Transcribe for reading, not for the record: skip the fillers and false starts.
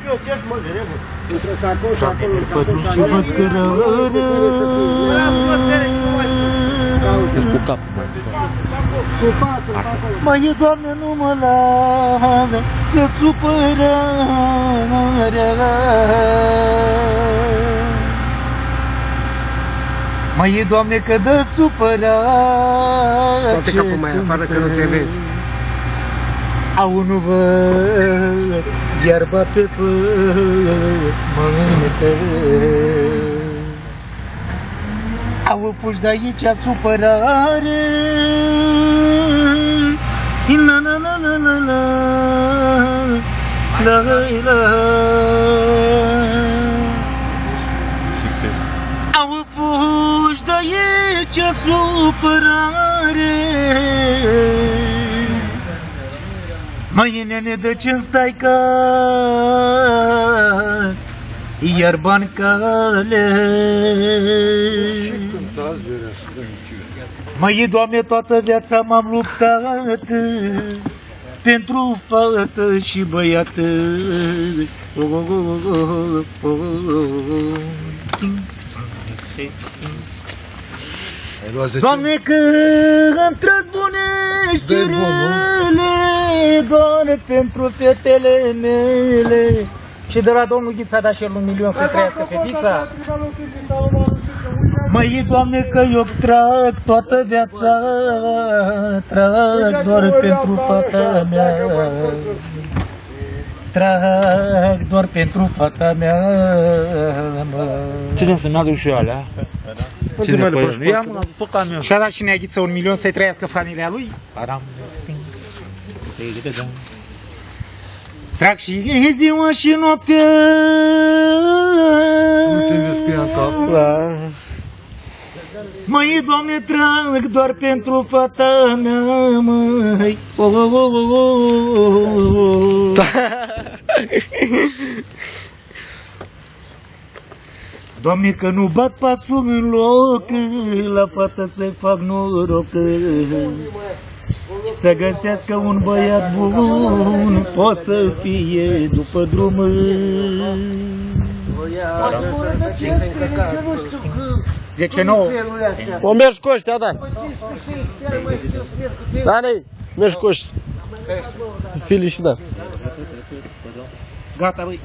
Eu ce-aș mă greu? Și văd că cu capul mai Doamne, nu mă lasă să supără. Mai Doamne, că dă supărare. Toate capul mai afară că nu te vezi. Au nu văd, iarba pe pământă. Au fugi de aici supărare. La la la la la la la la. Au fugi de aici supărare. Măi, nene, de ce-mi stai ca iarba-n cale? Măi, Doamne, toată viața m-am luptat pentru fată și băiat. Doamne, că îmi trăzbunești rele, doar pentru fetele mele. Și de la domnul Ghița a dat și el 1 milion să trăiască fetița. Măi, Doamne, că eu trag toată viața, trag doar pentru fata mea. Trag doar pentru fata mea. Cine să-mi aduc și eu alea? Cine pe el? I-am apucat meu. Și-a dat și Neaghiță 1 milion să-i trăiască familia lui? Trag și ziua și noaptea. Nu trebuie să ia cap. Măi, Doamne, trag doar pentru fata mea, măi. Doamne, că nu bat pasul în loc, la fată să-i fac noroc. Să găsească un băiat bun, o să fie după drum. Zice nouă. O mergi cu ăștia, da. Dani, mergi cu ăștia. Fili și da. Gata, băi.